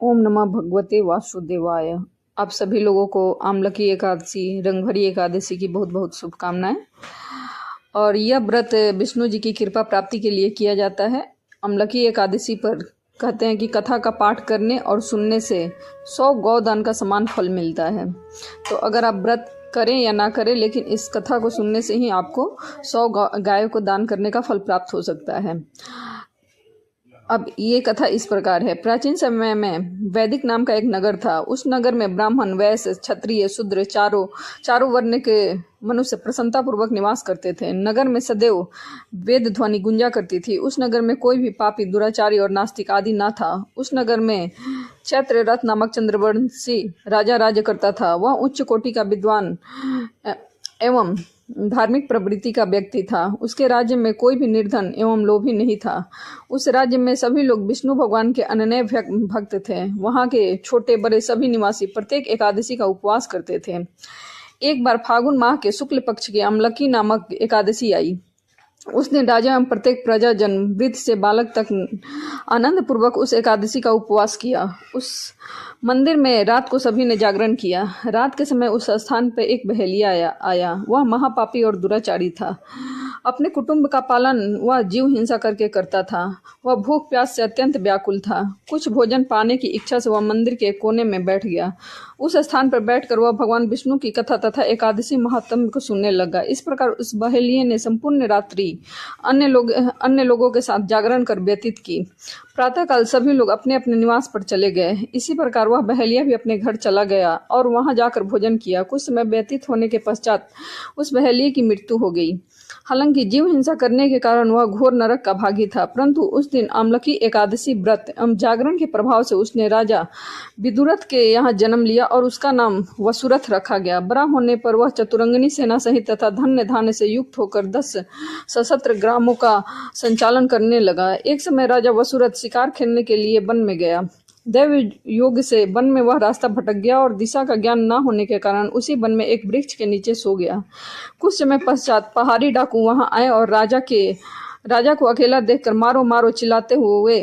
ओम नमः भगवते वासुदेवाय। आप सभी लोगों को आमलकी एकादशी, रंगभरी एकादशी की बहुत बहुत शुभकामनाएं। और यह व्रत विष्णु जी की कृपा प्राप्ति के लिए किया जाता है। आमलकी एकादशी पर कहते हैं कि कथा का पाठ करने और सुनने से 100 गौदान का समान फल मिलता है। तो अगर आप व्रत करें या ना करें, लेकिन इस कथा को सुनने से ही आपको 100 गायों को दान करने का फल प्राप्त हो सकता है। अब ये कथा इस प्रकार है। प्राचीन समय में वैदिक नाम का एक नगर था। उस नगर में ब्राह्मण, वैश्य, क्षत्रिय, शूद्र चारों वर्ण के मनुष्य प्रसन्नतापूर्वक निवास करते थे। नगर में सदैव वेद ध्वनि गुंजा करती थी। उस नगर में कोई भी पापी, दुराचारी और नास्तिक आदि ना था। उस नगर में चैत्ररथ नामक चंद्रवंशी राजा राज्य करता था। वह उच्च कोटि का विद्वान एवं धार्मिक प्रवृत्ति का व्यक्ति था। उसके राज्य में कोई भी निर्धन एवं लोभी नहीं था। उस राज्य में सभी लोग विष्णु भगवान के अनन्य भक्त थे। वहां के छोटे बड़े सभी निवासी प्रत्येक एकादशी का उपवास करते थे। एक बार फागुन माह के शुक्ल पक्ष की अमलकी नामक एकादशी आई। उस दिन राजा एवं प्रत्येक प्रजाजन, वृद्ध से बालक तक आनंद पूर्वक उस एकादशी का उपवास किया। उस मंदिर में रात को सभी ने जागरण किया। रात के समय उस स्थान पर एक बहेलिया आया। वह महापापी और दुराचारी था। अपने कुटुंब का पालन वह जीव हिंसा करके करता था। वह भूख प्यास से अत्यंत व्याकुल था। कुछ भोजन पाने की इच्छा से वह मंदिर के कोने में बैठ गया। उस स्थान पर बैठकर वह भगवान विष्णु की कथा तथा एकादशी महात्म्य को सुनने लगा। इस प्रकार उस बहेलिये ने संपूर्ण रात्रि अन्य लोगों के साथ जागरण कर व्यतीत की। प्रातःकाल सभी लोग अपने अपने निवास पर चले गए। इसी प्रकार वह बहेलिया भी अपने घर चला गया और वहां जाकर भोजन किया। कुछ समय व्यतीत होने के पश्चात उस बहेलिये की मृत्यु हो गई। हालांकि जीव हिंसा करने के कारण वह घोर नरक का भागी था, परंतु उस दिन आमलकी एकादशी व्रत एवं जागरण के प्रभाव से उसने राजा विदुरथ के यहाँ जन्म लिया और उसका नाम वसुरथ रखा गया। बड़ा होने पर वह चतुरंगिनी सेना सहित तथा धन्य धान्य से युक्त होकर 10 सशस्त्र ग्रामों का संचालन करने लगा। एक समय राजा वसुरथ शिकार खेलने के लिए वन में गया। दैव योग से वन में वह रास्ता भटक गया और दिशा का ज्ञान न होने के कारण उसी वन में एक वृक्ष के नीचे सो गया। कुछ समय पश्चात पहाड़ी डाकू वहां आए और राजा को अकेला देखकर मारो मारो चिल्लाते हुए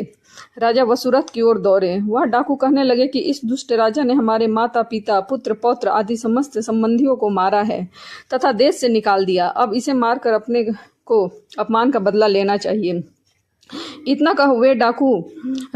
राजा वसुरथ की ओर दौड़े। वह डाकू कहने लगे कि इस दुष्ट राजा ने हमारे माता पिता, पुत्र पौत्र आदि समस्त संबंधियों को मारा है तथा देश से निकाल दिया। अब इसे मारकर अपने को अपमान का बदला लेना चाहिए। इतना कह वे डाकू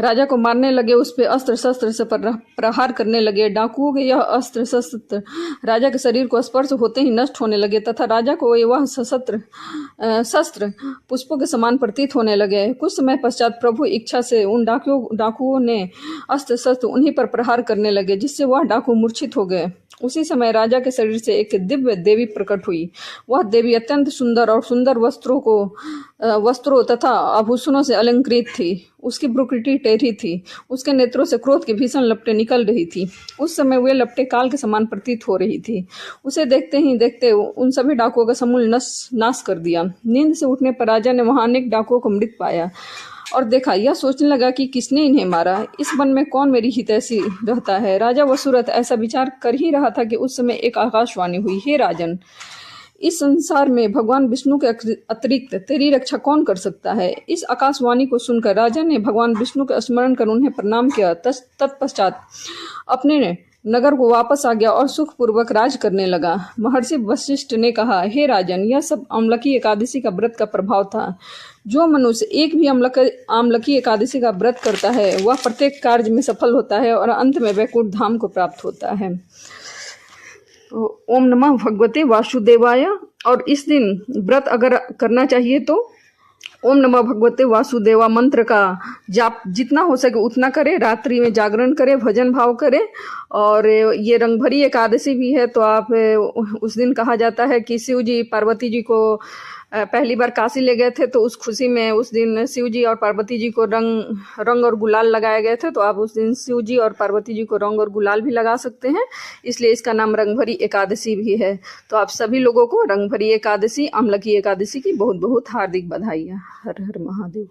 राजा को मारने लगे। उस पे अस्त्र शस्त्र से प्रहार करने लगे। डाकुओं के यह अस्त्र शस्त्र राजा के शरीर को स्पर्श होते ही नष्ट होने लगे तथा राजा को वह शस्त्र पुष्पों के समान प्रतीत होने लगे। कुछ समय पश्चात प्रभु इच्छा से उन डाकुओं ने अस्त्र शस्त्र उन्हीं पर प्रहार करने लगे, जिससे वह डाकू मूर्छित हो गए। उसी समय राजा के शरीर से एक दिव्य देवी प्रकट हुई। वह देवी अत्यंत सुंदर और सुंदर वस्त्रों तथा आभूषणों से अलंकृत थी। उसकी भ्रुकुटी टेढ़ी थी। उसके नेत्रों से क्रोध की भीषण लपटें निकल रही थी। उस समय वे लपटें काल के समान प्रतीत हो रही थी। उसे देखते ही देखते उन सभी डाकुओं का समूल नाश कर दिया। नींद से उठने पर राजा ने वहां अनेक डाकुओं को मृत पाया और देखा। यह सोचने लगा कि किसने इन्हें मारा, इस वन में कौन मेरी हितैषी रहता है। राजा वसुरथ ऐसा विचार कर ही रहा था कि उस समय एक आकाशवाणी हुई, हे राजन, इस संसार में भगवान विष्णु के अतिरिक्त तेरी रक्षा कौन कर सकता है। इस आकाशवाणी को सुनकर राजा ने भगवान विष्णु का स्मरण कर उन्हें प्रणाम किया। तत्पश्चात अपने नगर को वापस आ गया और सुखपूर्वक राज करने लगा। महर्षि वशिष्ठ ने कहा, हे राजन, यह सब आमलकी एकादशी का व्रत का प्रभाव था। जो मनुष्य एक भी आमलकी एकादशी का व्रत करता है वह प्रत्येक कार्य में सफल होता है और अंत में वैकुंठ धाम को प्राप्त होता है। तो ओम नमः भगवते वासुदेवाय। और इस दिन व्रत अगर करना चाहिए तो ओम नमः भगवते वासुदेवा मंत्र का जाप जितना हो सके उतना करें। रात्रि में जागरण करें, भजन भाव करें। और ये रंगभरी एकादशी भी है, तो आप उस दिन कहा जाता है कि शिव जी पार्वती जी को पहली बार काशी ले गए थे, तो उस खुशी में उस दिन शिव जी और पार्वती जी को रंग और गुलाल लगाए गए थे। तो आप उस दिन शिव जी और पार्वती जी को रंग और गुलाल भी लगा सकते हैं, इसलिए इसका नाम रंगभरी एकादशी भी है। तो आप सभी लोगों को रंगभरी एकादशी, आमलकी एकादशी की बहुत बहुत हार्दिक बधाइयाँ। हर हर महादेव।